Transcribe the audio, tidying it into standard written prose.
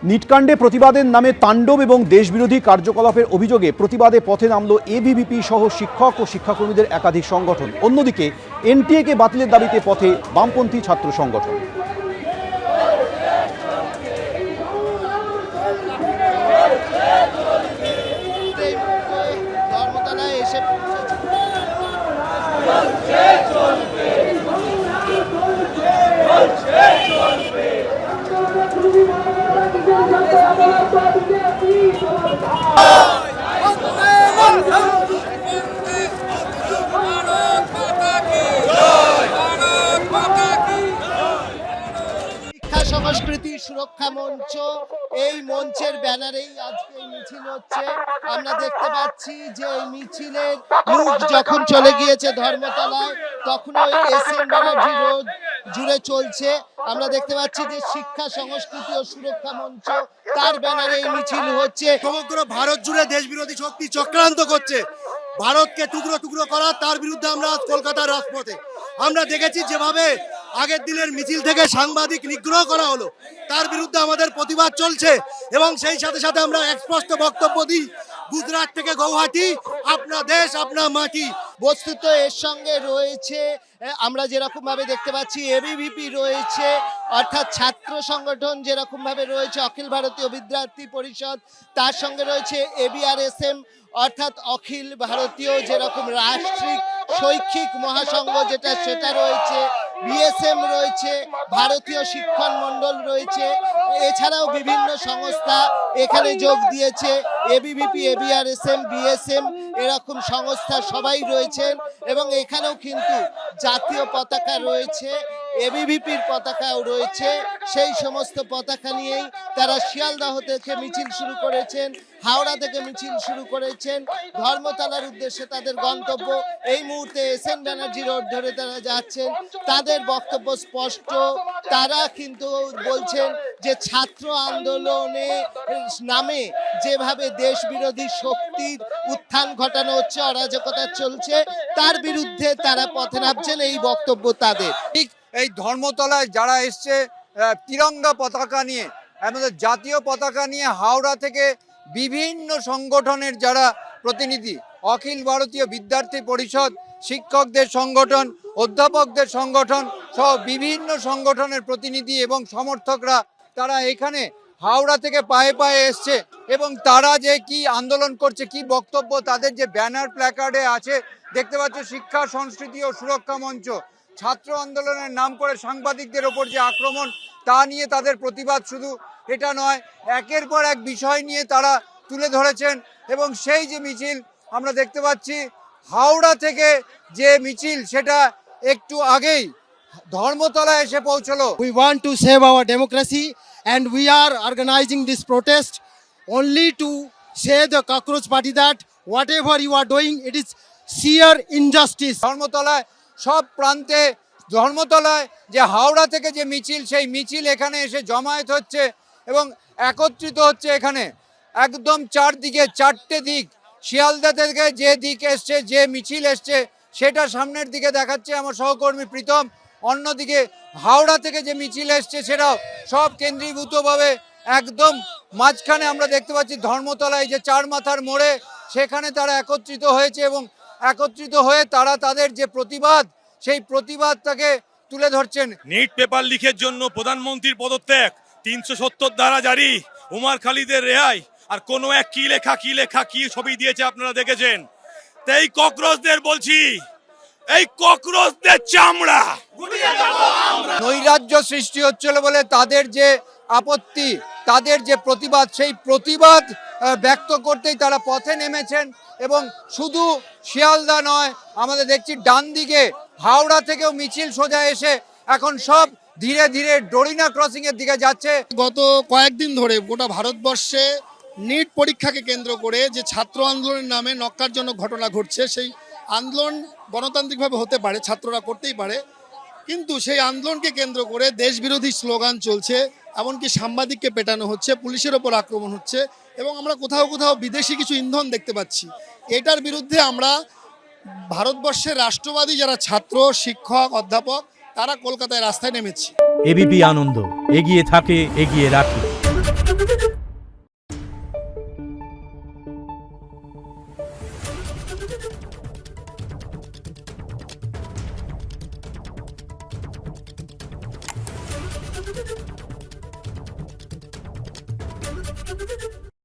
নিটকাণ্ডে প্রতিবাদের নামে তাণ্ডব এবং দেশবিরোধী কার্যকলাপের অভিযোগে প্রতিবাদে পথে নামল এবিভিপি সহ শিক্ষক ও শিক্ষাকর্মীদের একাধিক সংগঠন। অন্যদিকে এনটিএকে বাতিলের দাবিতে পথে বামপন্থী ছাত্র সংগঠন। সংস্কৃতি সুরক্ষা মঞ্চ, এই মঞ্চের ব্যানারেই আজকে এই মিছিল হচ্ছে। আমরা দেখতে পাচ্ছি যে এই মিছিলের মুখ যখন চলে গিয়েছে ধর্মতলায়, তখন ওই এসএন ব্যানার্জি রোড জুড়ে চলছে। আমরা দেখতে পাচ্ছি যে শিক্ষা সংস্কৃতি ও সুরক্ষা মঞ্চ, তার ব্যানারে এই মিছিল হচ্ছে। সমগ্র ভারত জুড়ে দেশ বিরোধী শক্তি চক্রান্ত করছে ভারতকে টুকরো টুকরো করা, তার বিরুদ্ধে আমরা আজ কলকাতার রাজপথে। আমরা দেখেছি যেভাবে আগের দিনের মিছিল থেকে সাংবাদিক নিগ্রহ করা হলো, তার বিরুদ্ধে আমাদের প্রতিবাদ চলছে এবং সেই সাথে সাথে আমরা স্পষ্ট বক্তব্য দিই, গুজরাট থেকে গৌহাটি, আপনা দেশ আপনা মাটি। বস্তুত এর সঙ্গে রয়েছে, আমরা যেরকম ভাবে দেখতে পাচ্ছি এবিভিপি রয়েছে, অর্থাৎ ছাত্র সংগঠন যেরকম ভাবে রয়েছে অখিল ভারতীয় বিদ্যার্থী পরিষদ, তার সঙ্গে রয়েছে এবিআরএসএম অর্থাৎ অখিল ভারতীয় যেরকম রাষ্ট্রিক শৈক্ষিক মহাসংঘ যেটা, সেটা রয়েছে, বিএসএম রয়েছে, ভারতীয় শিক্ষণ মণ্ডল রয়েছে, এছাড়াও বিভিন্ন সংস্থা এখানে যোগ দিয়েছে। এবিভিপি, এবিআরএসএম, বিএসএম এরকম সংস্থা সবাই রয়েছেন এবং এখানেও কিন্তু জাতীয় পতাকা রয়েছে, এবিভিপির পতাকাও রয়েছে। সেই সমস্ত পতাকা নিয়েই তারা শিয়ালদহ থেকে মিছিল শুরু করেছেন, হাওড়া থেকে মিছিল শুরু করেছেন, ধর্মতলার উদ্দেশ্যে তাদের গন্তব্য। এই মুহূর্তে এসএন ব্যানার্জি রোড ধরে তারা যাচ্ছেন। তাদের বক্তব্য স্পষ্ট, তারা কিন্তু বলছেন যে ছাত্র আন্দোলনে নামে যেভাবে দেশ বিরোধী শক্তির উত্থান ঘটানো হচ্ছে, অরাজকতা চলছে, তার বিরুদ্ধে তারা পথে নামছেন, এই বক্তব্য তাদের। ঠিক এই ধর্মতলায় যারা এসছে তিরঙ্গা পতাকা নিয়ে, আমাদের জাতীয় পতাকা নিয়ে, হাওড়া থেকে বিভিন্ন সংগঠনের যারা প্রতিনিধি, অখিল ভারতীয় বিদ্যার্থী পরিষদ, শিক্ষকদের সংগঠন, অধ্যাপকদের সংগঠন সহ বিভিন্ন সংগঠনের প্রতিনিধি এবং সমর্থকরা, তারা এখানে হাওড়া থেকে পায়ে পায়ে এসছে এবং তারা যে কি আন্দোলন করছে, কি বক্তব্য, তাদের যে ব্যানার প্ল্যাকার্ডে আছে দেখতে পাচ্ছ, শিক্ষা সংস্কৃতি ও সুরক্ষা মঞ্চ। ছাত্র আন্দোলনের নাম করে সাংবাদিকদের ওপর যে আক্রমণ, তা নিয়ে তাদের প্রতিবাদ শুধু এটা নয়, একের পর এক বিষয় নিয়ে তারা তুলে ধরেছেন এবং সেই যে মিছিল আমরা দেখতে পাচ্ছি হাওড়া থেকে যে মিছিল, সেটা একটু আগেই ধর্মতলায় এসে পৌঁছলো। We want to save our democracy and we are organizing this protest only to say the cockroach party that whatever you are doing, it is sheer injustice. ধর্মতলায় সব প্রান্তে, ধর্মতলায় যে হাওড়া থেকে যে মিছিল, সেই মিছিল এখানে এসে জমায়েত হচ্ছে এবং একত্রিত হচ্ছে। এখানে একদম চারদিকে, চারটে দিক, শিয়ালদা থেকে যে দিক এসছে, যে মিছিল এসছে, সেটা সামনের দিকে দেখাচ্ছে আমার সহকর্মী প্রীতম। অন্যদিকে হাওড়া থেকে যে মিছিল এসছে, সেটাও সব কেন্দ্রীভূতভাবে একদম মাঝখানে আমরা দেখতে পাচ্ছি ধর্মতলায় যে চার মাথার মোড়ে, সেখানে তারা একত্রিত হয়েছে এবং একত্রিত হয়ে তারা তাদের যে প্রতিবাদ, সেই প্রতিবাদটাকে তুলে ধরছেন। নিট পেপার লিকের জন্য প্রধানমন্ত্রীর পদত্যাগ, 370 ধারা জারি, উমার খালিদের রেহাই, আর কোনো এক কি লেখা কি ছবি দিয়েছে আপনারা দেখেছেন। তাই ককরোচদের বলছি, এই ককরোচদের চামড়া নৈরাজ্য সৃষ্টি হচ্ছিল বলে তাদের যে আপত্তি, তাদের যে প্রতিবাদ, সেই প্রতিবাদ ব্যক্ত করতেই তারা পথে নেমেছেন এবং শুধু শিয়ালদা নয়, আমাদের দেখছি ডান দিকে হাওড়া থেকেও মিছিল সোজা এসে এখন সব ধীরে ধীরে ডোরিনা ক্রসিং এর দিকে যাচ্ছে। গত কয়েকদিন ধরে গোটা ভারতবর্ষে নিট পরীক্ষাকে কেন্দ্র করে যে ছাত্র আন্দোলনের নামে নক্কারজনক ঘটনা ঘটছে, সেই আন্দোলন গণতান্ত্রিকভাবে হতে পারে, ছাত্ররা করতেই পারে, কিন্তু সেই আন্দোলনকে কেন্দ্র করে দেশবিরোধী স্লোগান চলছে, এমনকি সাংবাদিককে পেটানো হচ্ছে, পুলিশের ওপর আক্রমণ হচ্ছে এবং আমরা কোথাও কোথাও বিদেশি কিছু ইন্ধন দেখতে পাচ্ছি। এটার বিরুদ্ধে আমরা ভারতবর্ষের রাষ্ট্রবাদী যারা ছাত্র, শিক্ষক, অধ্যাপক, তারা কলকাতায় রাস্তায় নেমেছি। এবিপি আনন্দ, এগিয়ে থাকে, এগিয়ে রাখে।